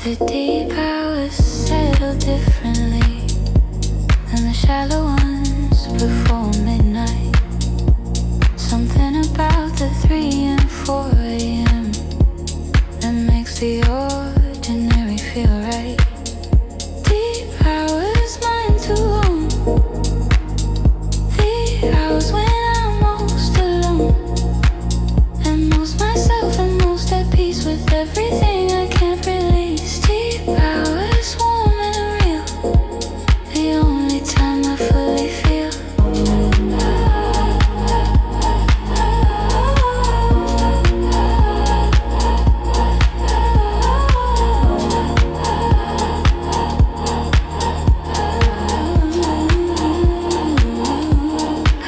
The deep hours settle differently than the shallow ones before midnight. Something about the 3 and 4 a.m. that makes the ordinary feel right. Deep hours, mine too long. The hours when I'm most alone and most myself and most at peace with everything I can't release. Deep hours, warm and real, the only time I fully feel.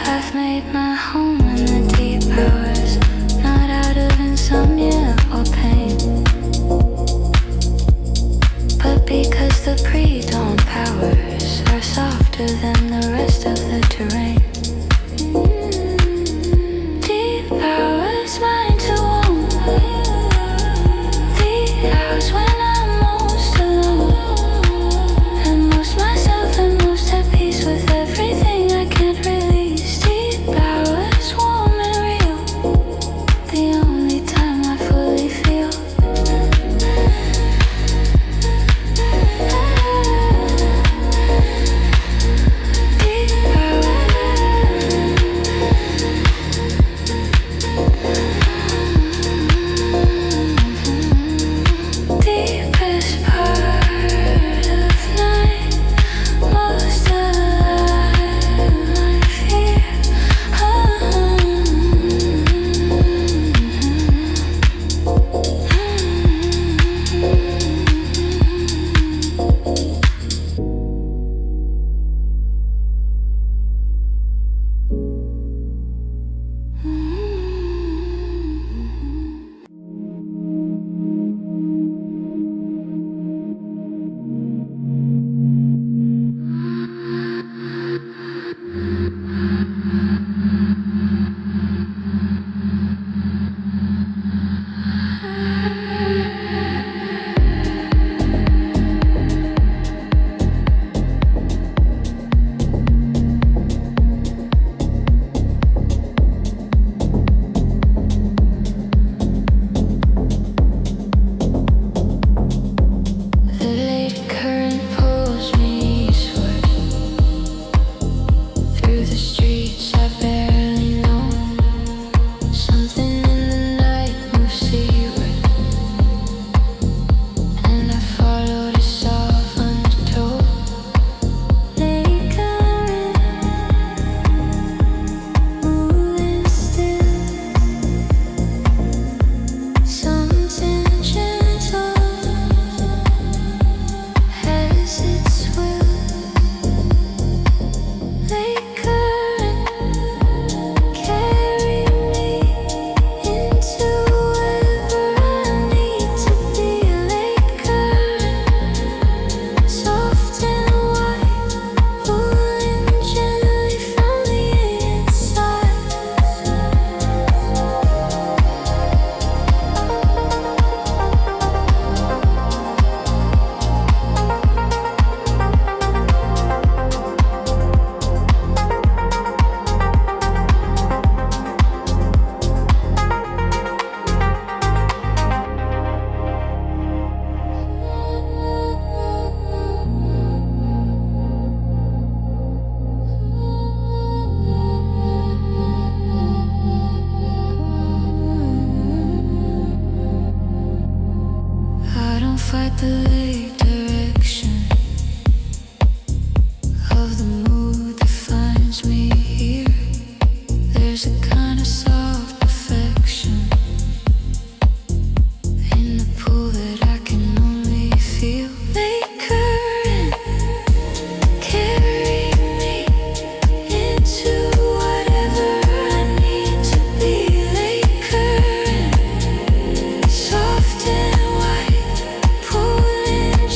I've made my home in the deep hours, not out of insomnia or pain, but because the pre-dawn powers are softer than the rest of the terrain. Deep hours, mine to own. The hours when I'm most alone and most myself and most at peace with everything I can't release. Deep hours, warm and real, the only time I fully feel. Deepest part of night, most alive, my fear. The late current pulls me eastward through the streets I barely know. Something in the night moves seaward, and I followed a soft undertow. Late current, moving still, something gentle has its will. Late current, carry me into wherever I need to be. Late current, soft and white, pulling gently from the inside. I don't fight the late direction of the mood that finds me here. There's a kind of soft perfection in the pool that I can only feel. Late current, carry me into whatever I need to be. Late current, soft and white, pulling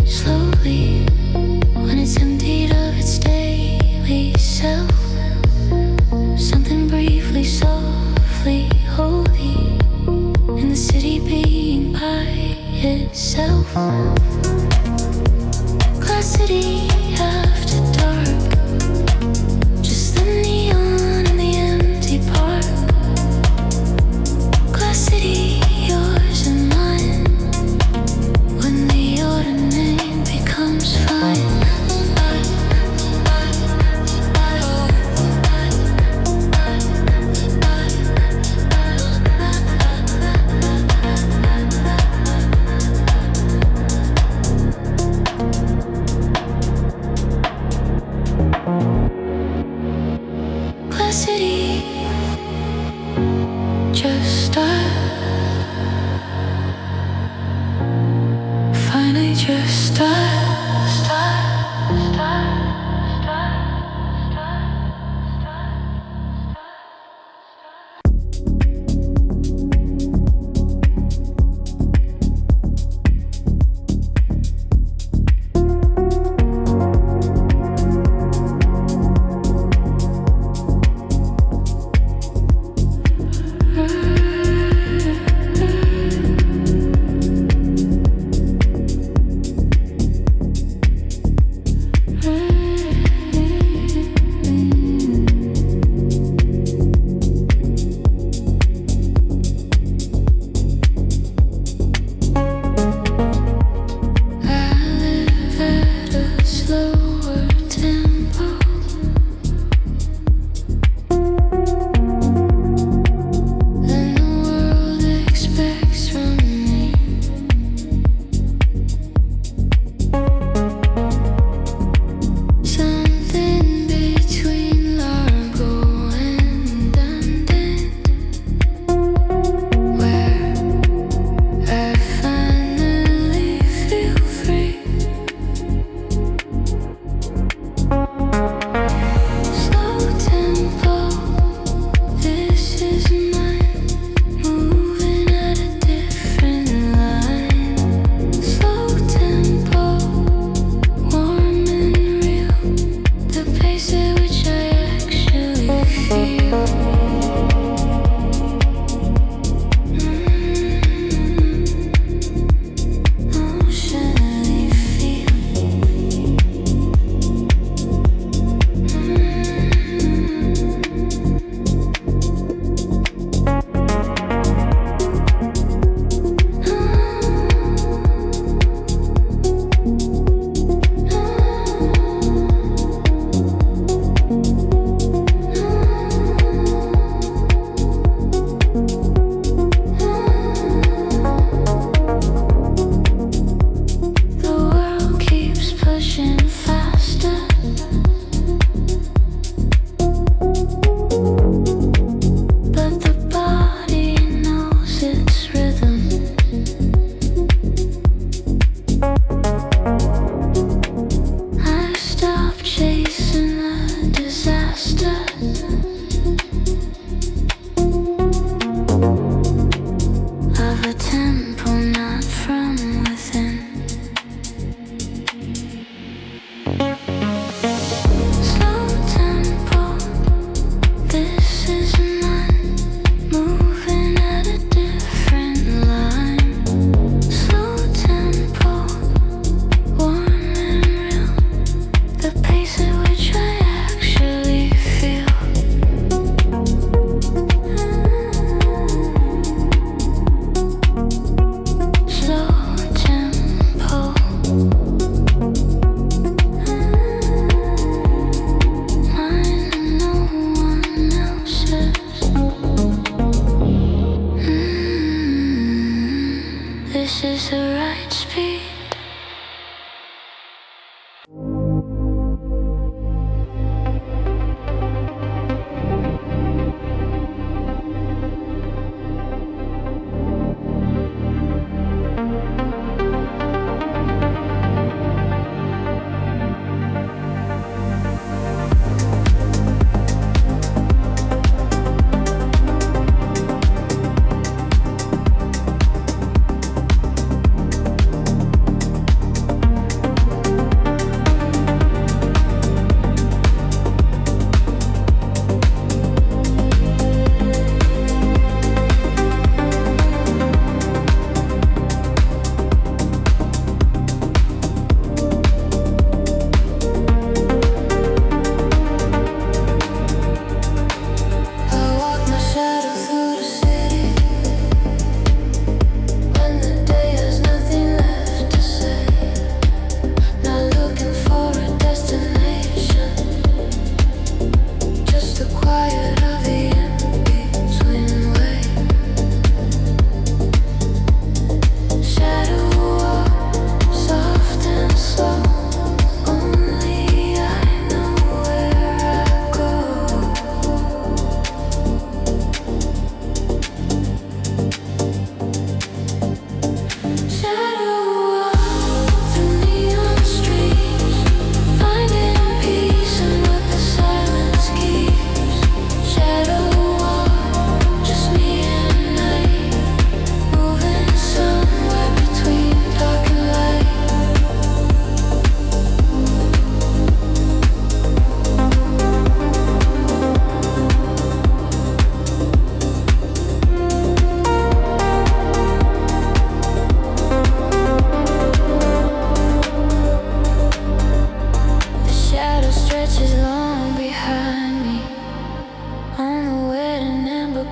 slowly, when it's emptied of its daily self. Something briefly, softly, holy, in the city being by itself. Glass city after dark, just the neon and the empty park. Glass city, yours and mine, when the ordinary becomes fine. Glass city, just start. Finally just start.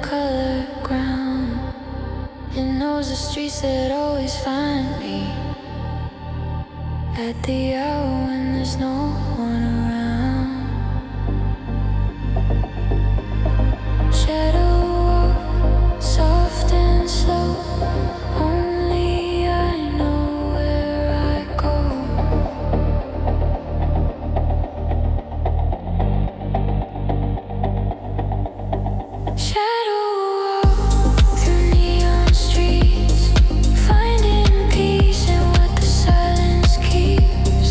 colored ground. It knows the streets that always find me at the hour when there's no one around. Shadow walk, soft and slow. Only I know where I go. Shadow walk through neon streets, finding peace in what the silence keeps.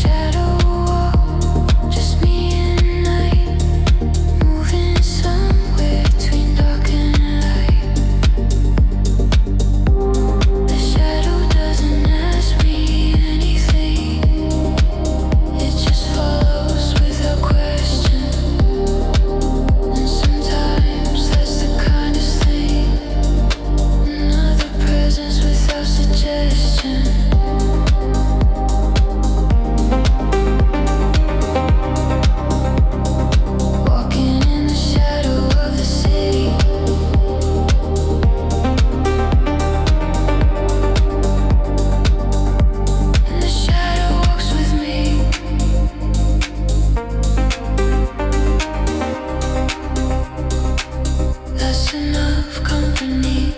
Shadow walk, just me and night, moving somewhere between dark and light. The shadow doesn't ask me anything, it just follows without question. And sometimes that's the kindest thing, another presence without suggestion. Walking in the shadow of the city, and the shadow walks with me. That's enough company.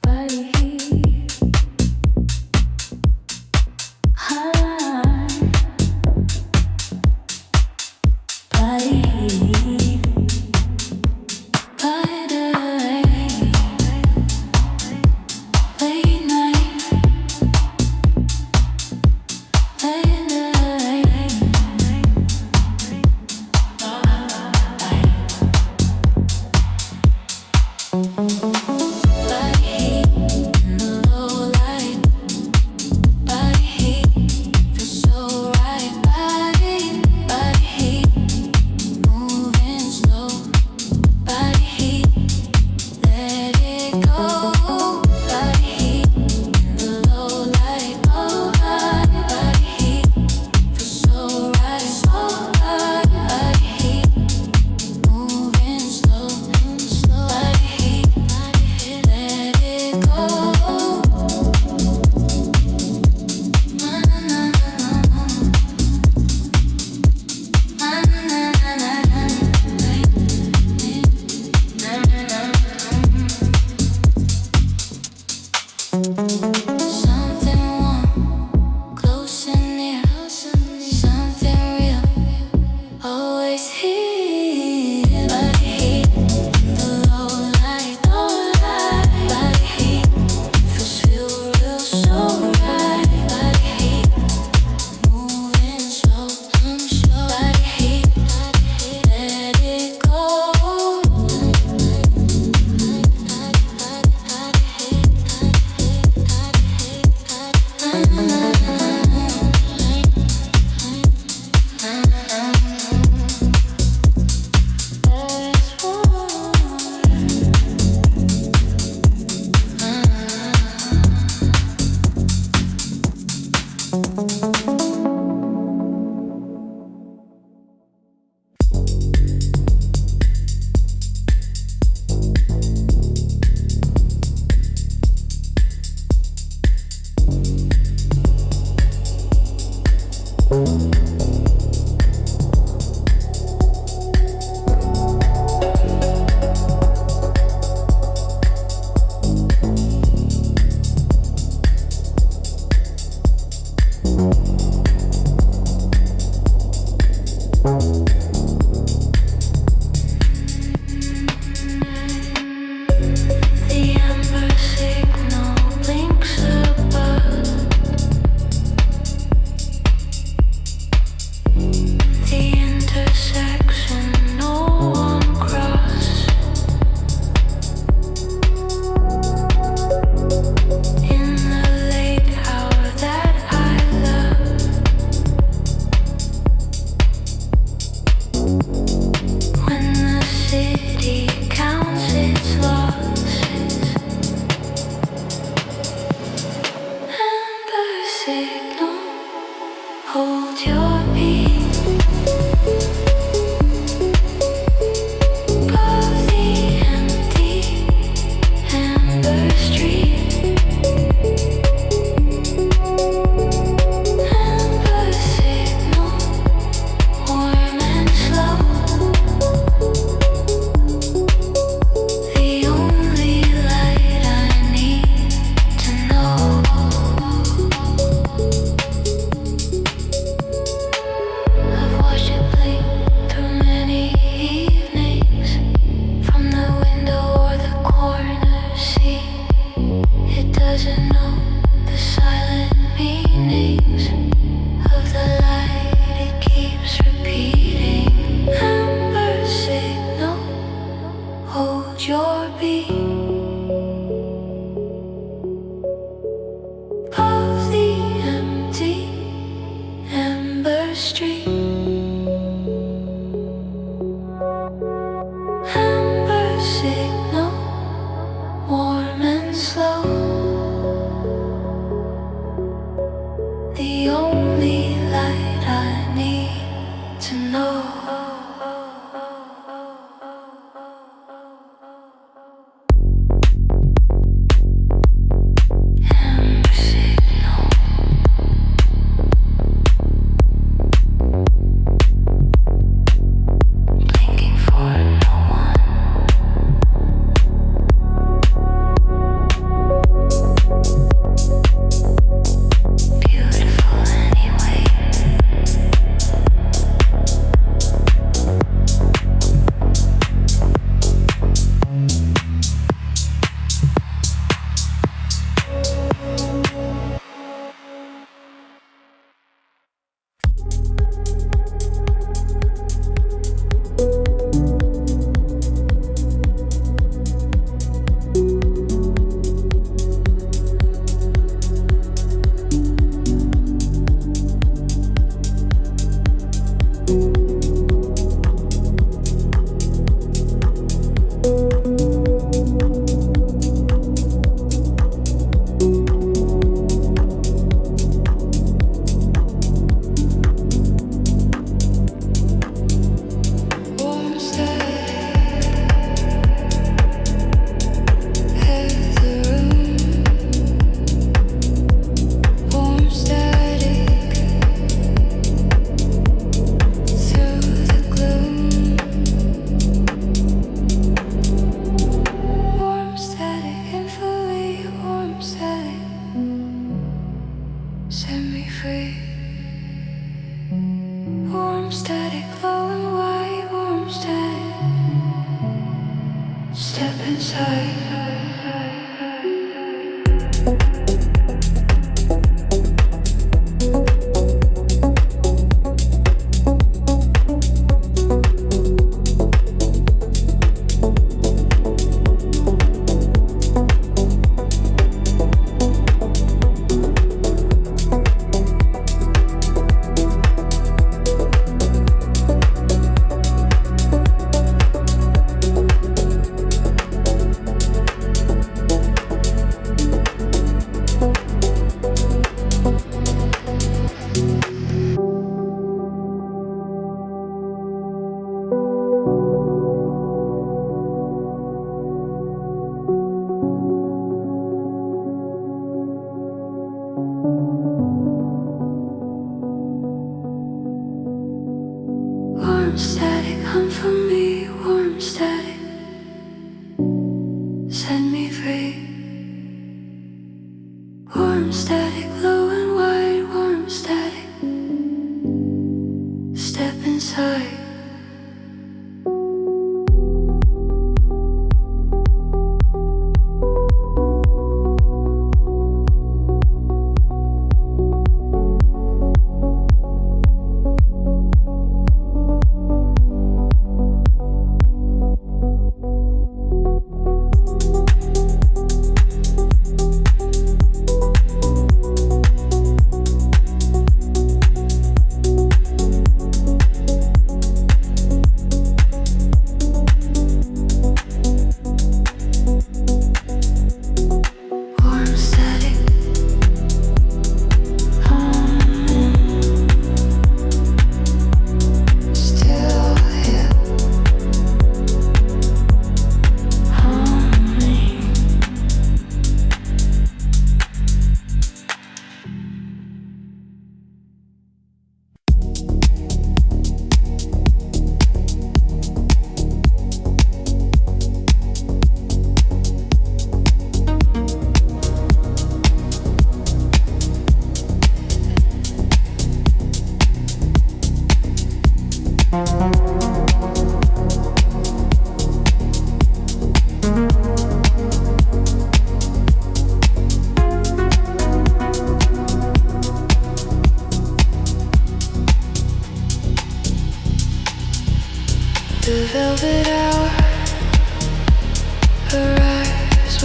Body heat, high. Body heat, by the late night, late night. Body heat in the low light. Body heat feels so right. Body heat, moving slow. Body heat, let it go. Body heat in the low light. Oh, body heat feels so right. So right. Body heat, moving slow. Body heat, your beat of the empty amber street. Amber signal, warm and slow. The only light I need to know.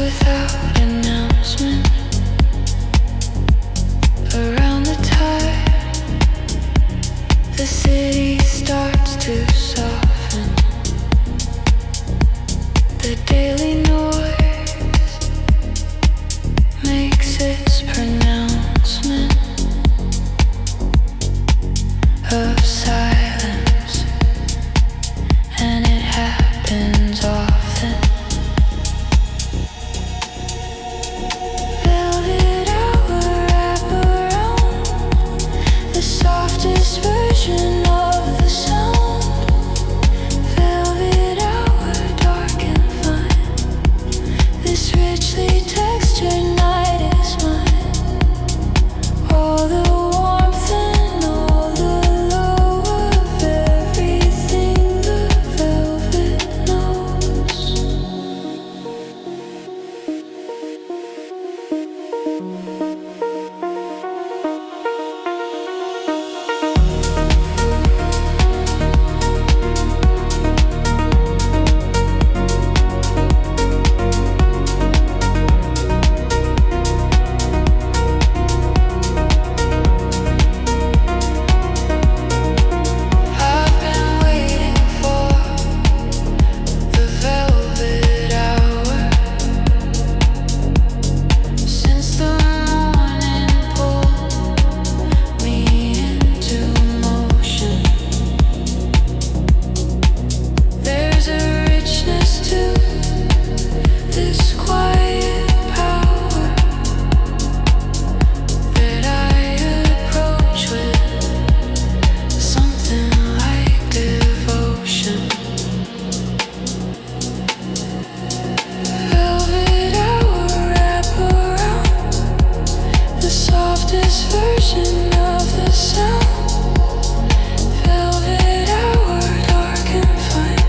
without announcement. Around the time the city starts to soften, the daily noise makes its pronouncement of silence, and it happens often. Velvet hour wrap around the softest version of the sound. Velvet hour dark and fine. This richly textured night is mine. All the warmth and all the love of everything the velvet knows. I've been waiting for the velvet hour since the morning pulled me into motion. There's a richness to this quiet power that I approach with something like devotion. Velvet hour wrap around the softest version of the sound. Velvet hour dark and fine.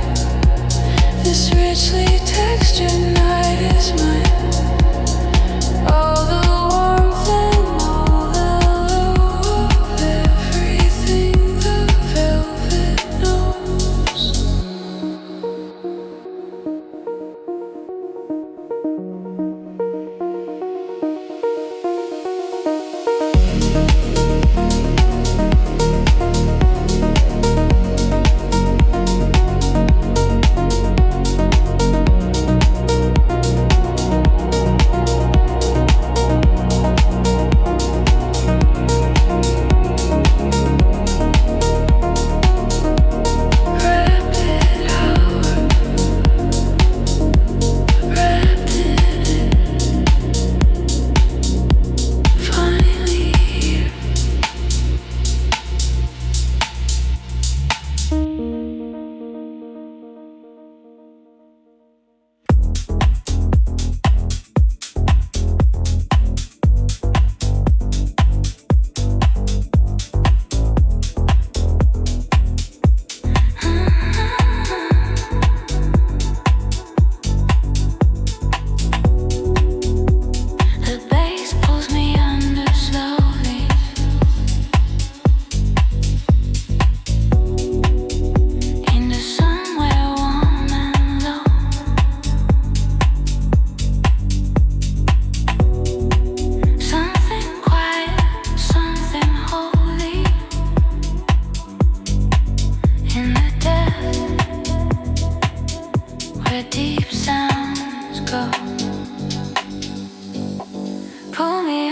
This richly textured night is mine. All the warmth and all the love of everything the velvet knows. Wrapped in hour, wrapped in it, finally here. The bass pulls me under slowly. Into somewhere warm and low. Something quiet, something holy. In the depth where deep sounds go. Pull me